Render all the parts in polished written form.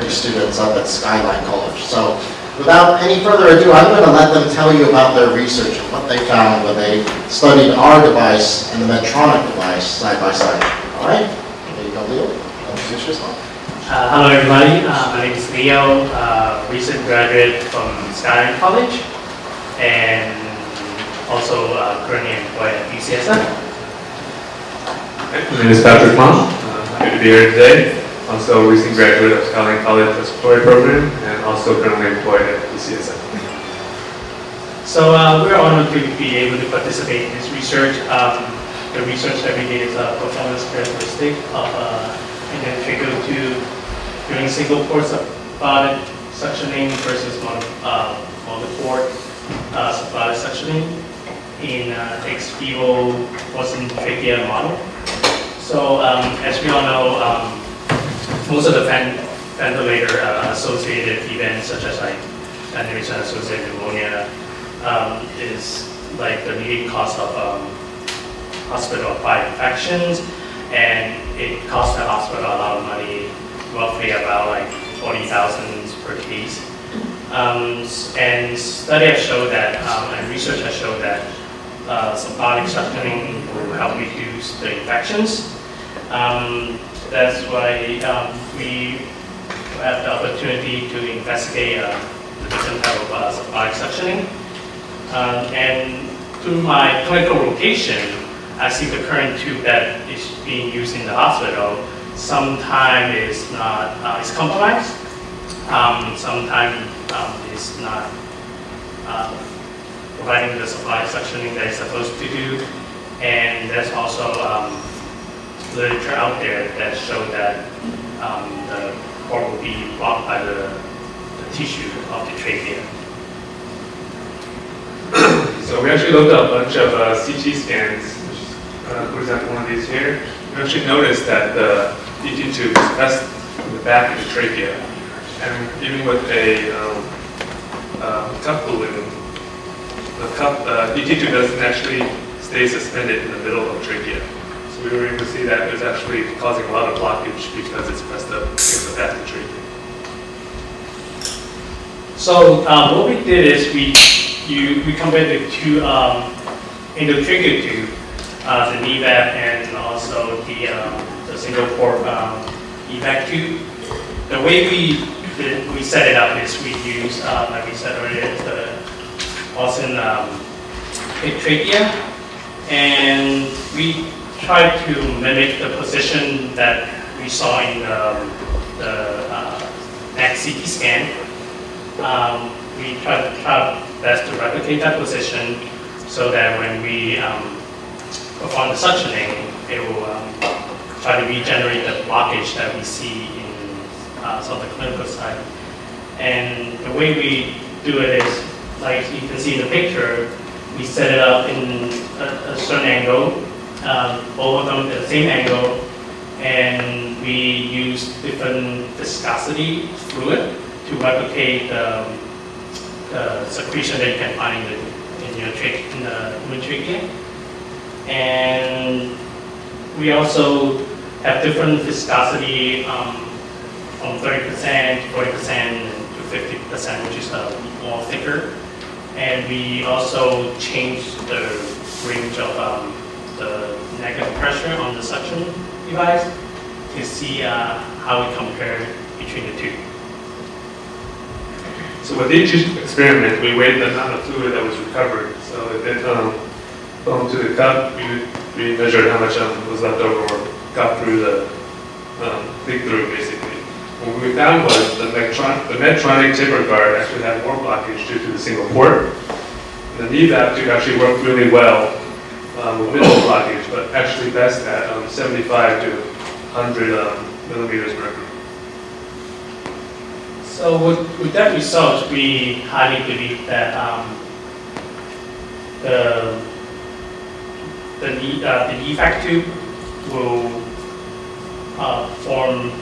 chemistry students up at Skyline College. So without any further ado, I'm going to let them tell you about their research and what they found when they studied our device and the Medtronic device side by side. All right? There you go, Leo. Introduce yourself. Hello, everybody. My name is Leo, recent graduate from Skyline College, and also currently employed at UCSF. My name is Patrick Mom. Happy to be here today. Also, recent graduate of Skyline College Respiratory Program, and also currently employed at UCSF. So we're honored to be able to participate in this research. The research that we did is a performance characteristic of intratracheal tube during single port supported suctioning versus multi-port supported suctioning in ex vivo Boston trachea model. So as we all know, most of the ventilator associated events such as like ventilation associated pneumonia is like the leading cause of hospital-acquired infections, and it costs the hospital a lot of money, roughly about like 40,000 per case. And study has showed that, and research has showed that symbolic suctioning will help reduce the infections. That's why we have the opportunity to investigate the different type of symbolic suctioning. And through my clinical rotation, I see the current tube that is being used in the hospital sometimes is not is compromised. Sometimes it's not providing the symbolic suctioning that it's supposed to do, and there's also literature out there that show that the port will be blocked by the tissue of the trachea. So we actually looked up a bunch of CT scans. For example, one of these here. We actually noticed that the DT tube is pressed in the back of the trachea, and even with a cup balloon, the DT tube doesn't actually stay suspended in the middle of the trachea. So we were able to see that it's actually causing a lot of blockage because it's pressed up against the back of the trachea. So what we did is we compared the two endotracheal tube, the Nevap and also the single port evac tube. The way we set it up is we use, like we said earlier, the Boston trachea, and we try to mimic the position that we saw in the next CT scan. We try best to replicate that position so that when we perform the suctioning, it will try to regenerate the blockage that we see in some of the clinical side. And the way we do it is, like you can see in the picture, we set it up in a certain angle, both of them at the same angle, and we use different viscosity fluid to replicate the secretion that you can find in the human trachea. And we also have different viscosity from 30%, 40%, to 50%, which is more thicker. And we also change the range of the negative pressure on the suction device to see how it compares between the two. So with each experiment, we weighed the amount of fluid that was recovered. So if it fell into the cup, we measured how much was left over or got through the leak through, basically. What we found was the Medtronic taper guard actually had more blockage due to the single port. The Nevap tube actually worked really well with minimal blockage, but actually best at 75 to 100 millimeters mercury. So with that result, we highly believe that the evac tube will form,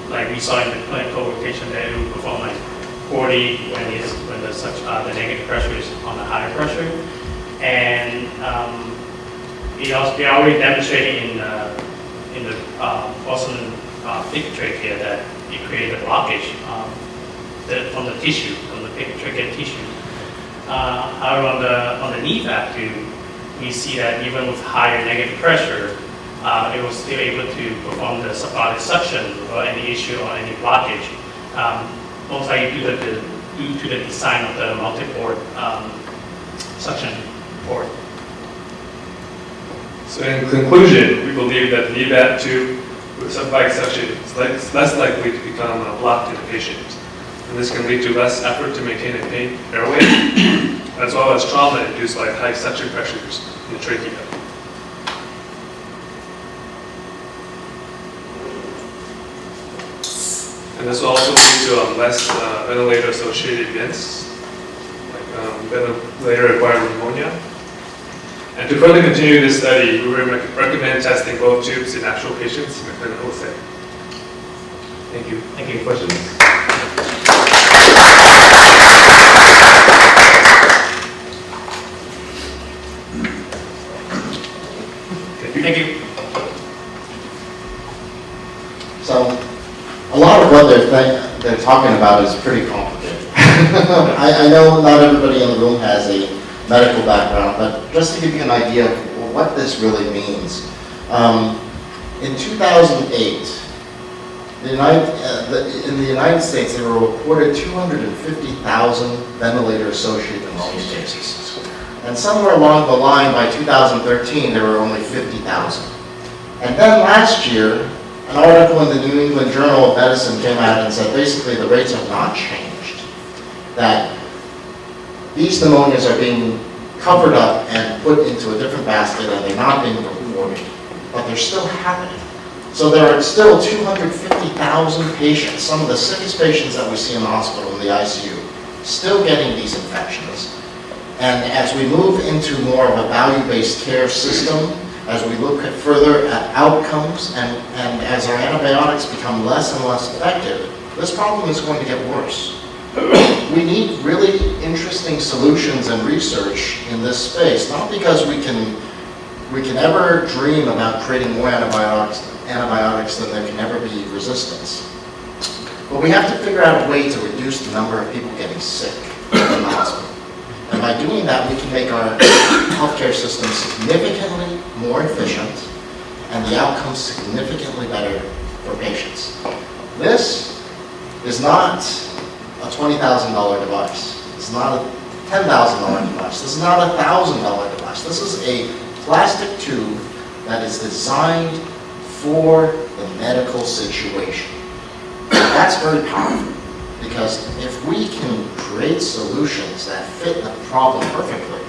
like we saw in the clinical rotation, that it will perform like 40 when the negative pressure is on the higher pressure, and we already demonstrated in the Boston thick trachea that it created a blockage from the tissue, from the trachea tissue. However, on the Nevap tube, we see that even with higher negative pressure, it was still able to perform the supported suction without any issue or any blockage. Most likely due to the design of the multi-port suction port. So in conclusion, we believe that the Nevap tube with sympathetic suction is less likely to become blocked in a patient. And this can lead to less effort to maintain a pain airway, as well as trauma induced by high suction pressures in the trachea. And this will also lead to less ventilator-associated events, like ventilator-acquired pneumonia. And to further continue this study, we recommend testing both tubes in actual patients in a clinical setting. Thank you. Thank you. Questions? Thank you. So, a lot of what they're talking about is pretty complicated. I know not everybody in the room has a medical background, but just to give you an idea of what this really means. In 2008, in the United States, there were reported 250,000 ventilator-associated pneumonia cases. And somewhere along the line, by 2013, there were only 50,000. And then last year, an article in the New England Journal of Medicine came out and said basically the rates have not changed. That these pneumonias are being covered up and put into a different basket and they're not being reported, but they're still happening. So there are still 250,000 patients, some of the sickest patients that we see in the hospital, in the ICU, still getting these infections. And as we move into more of a value-based care system, as we look further at outcomes, and as our antibiotics become less and less effective, this problem is going to get worse. We need really interesting solutions and research in this space, not because we can ever dream about creating more antibiotics than there can ever be resistance. But we have to figure out a way to reduce the number of people getting sick in the hospital. And by doing that, we can make our healthcare system significantly more efficient and the outcomes significantly better for patients. This is not a $20,000 device. It's not a $10,000 device. This is not a $1,000 device. This is a plastic tube that is designed for the medical situation. And that's very powerful. Because if we can create solutions that fit the problem perfectly,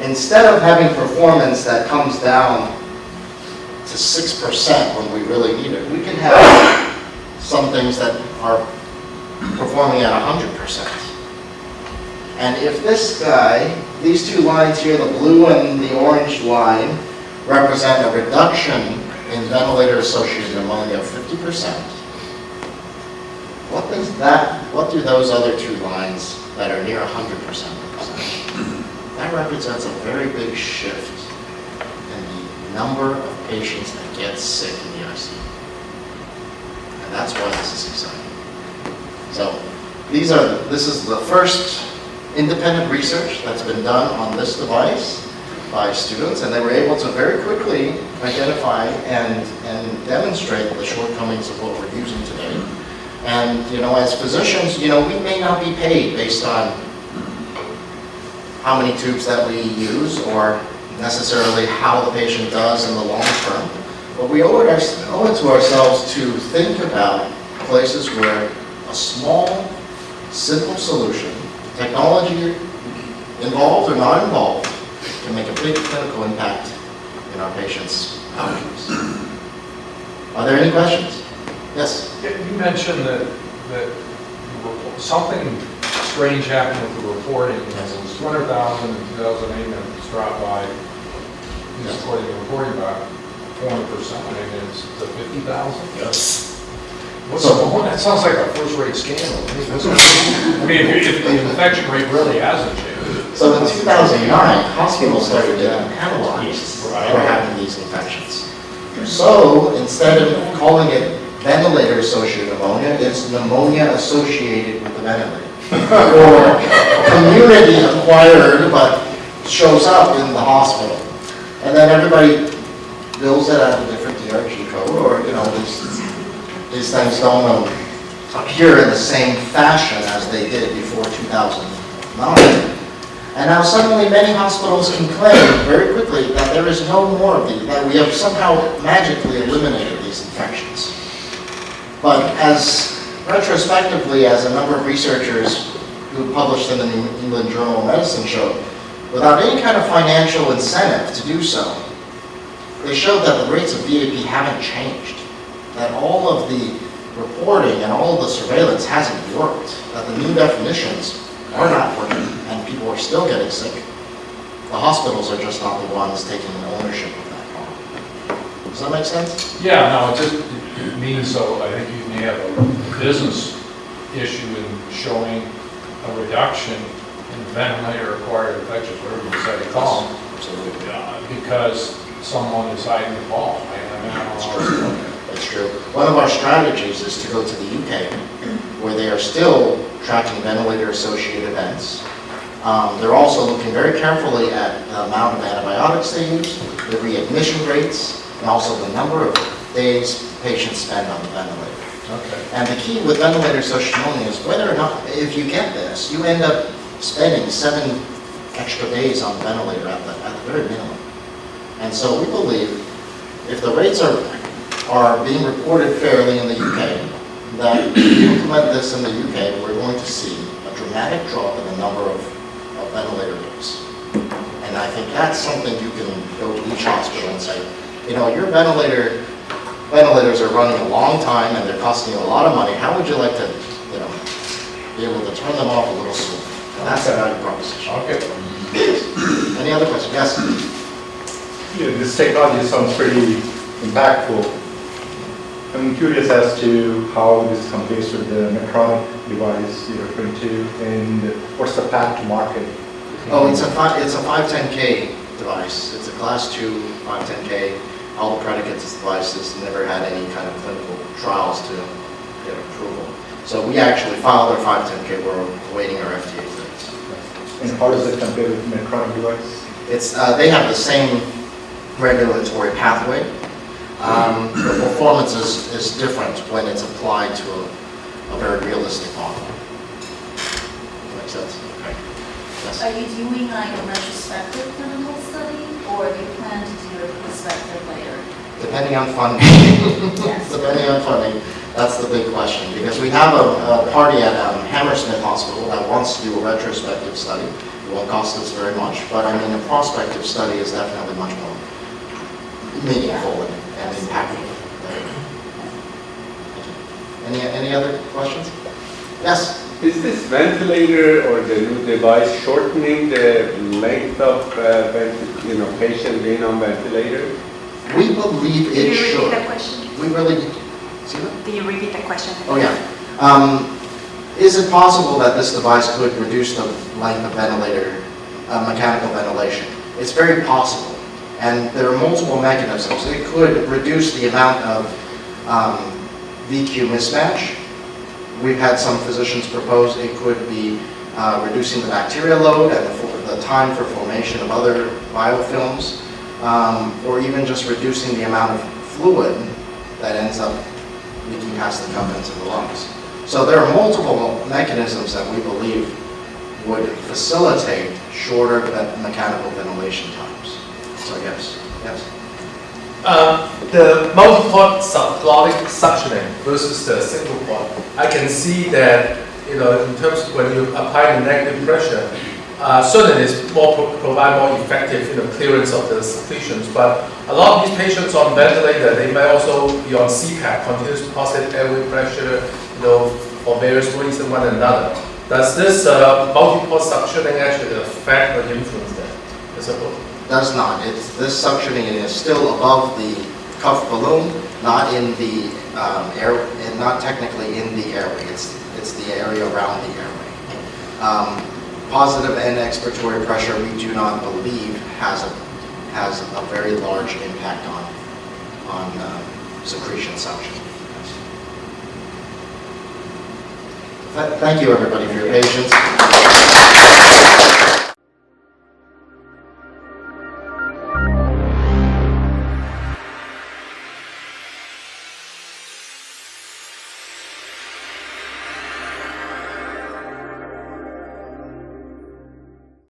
instead of having performance that comes down to 6% when we really need it, we can have some things that are performing at 100%. And if this guy, these two lines here, the blue and the orange line, represent a reduction in ventilator-associated pneumonia of 50%, what do those other two lines that are near 100% represent? That represents a very big shift in the number of patients that get sick in the ICU. And that's why this is exciting. So this is the first independent research that's been done on this device by students, and they were able to very quickly identify and demonstrate the shortcomings of what we're using today. And, as physicians, we may not be paid based on how many tubes that we use or necessarily how the patient does in the long term. But we owe it to ourselves to think about places where a small, simple solution, technology involved or not involved, can make a big clinical impact in our patients' outcomes. Are there any questions? Yes? You mentioned that something strange happened with the reporting. It was 200,000 in 2008, and it's dropped by, according to the reporting, about 20%. I mean, it's to 50,000. Yes. That sounds like a first-rate scandal. I mean, if the infection rate really hasn't changed. So in 2009, hospitals started getting penalized for having these infections. So instead of calling it ventilator-associated pneumonia, it's pneumonia associated with the ventilator. Or community-acquired, but shows up in the hospital. And then everybody bills it at a different DRG code, or, these things don't appear in the same fashion as they did before 2009. And now suddenly many hospitals can claim very quickly that there is no more of these, that we have somehow magically eliminated these infections. But as retrospectively, as a number of researchers who published in the New England Journal of Medicine showed, without any kind of financial incentive to do so, they showed that the rates of VAP haven't changed, that all of the reporting and all of the surveillance hasn't worked, that the new definitions are not working, and people are still getting sick. The hospitals are just not the ones taking ownership of that problem. Does that make sense? Yeah, no, it means, so I think you may have a business issue in showing a reduction in ventilator-acquired infections, whatever you decide to call them. Absolutely. Because someone is hiding the ball. I don't know how to look at it. That's true. One of our strategies is to go to the UK, where they are still tracking ventilator-associated events. They're also looking very carefully at the amount of antibiotics they use, the readmission rates, and also the number of days patients spend on the ventilator. Okay. And the key with ventilator-associated pneumonia is whether or not, if you get this, you end up spending 7 extra days on the ventilator at the very minimum. And so we believe if the rates are being reported fairly in the UK, that if you implement this in the UK, we're going to see a dramatic drop in the number of ventilator days. And I think that's something you can go to each hospital and say, your ventilators are running a long time and they're costing you a lot of money. How would you like to, be able to turn them off a little sooner? And that's the value proposition. Okay. Any other questions? Yes? This technology sounds pretty impactful. I'm curious as to how this compares with the Medtronic device you're referring to, and what's the path to market? Oh, it's a 510K device. It's a class 2 510K. All the predicates of the device has never had any kind of clinical trials to get approval. So we actually filed our 510K. We're awaiting our FDA clearance. And how does it compare with Medtronic device? They have the same regulatory pathway. The performance is different when it's applied to a very realistic model. Makes sense? Okay. Yes. Are you doing like a retrospective clinical study, or do you plan to do a prospective later? Depending on funding. Yes. Depending on funding, that's the big question. Because we have a party at Hammersmith Hospital that wants to do a retrospective study. It won't cost us very much, but I mean a prospective study is definitely much more meaningful and impactful. Any other questions? Yes? Is this ventilator or the new device shortening the length of patient being on ventilator? We believe Can it you should. repeat the question? We really, see that? Can you repeat the question? Oh, yeah. Is it possible that this device could reduce the length of ventilator, mechanical ventilation? It's very possible. And there are multiple mechanisms. It could reduce the amount of VQ mismatch. We've had some physicians propose it could be reducing the bacterial load and the time for formation of other biofilms, or even just reducing the amount of fluid that ends up leaking past the cup into the lungs. So there are multiple mechanisms that we believe would facilitate shorter mechanical ventilation times. So yes. The multi-port subglottic suctioning versus the single port, I can see that, in terms of when you apply the negative pressure, certainly it's provide more effective clearance of the secretions, but a lot of these patients on ventilator, they may also be on CPAP, continuous positive airway pressure, for various reasons one another. Does this multi-port suctioning actually affect or influence that? Does not. This suctioning is still above the cuff balloon, not in the air, and not technically in the airway. It's the area around the airway. Positive and expiratory pressure, we do not believe has a very large impact on secretion suction. Thank you, everybody, for your patience.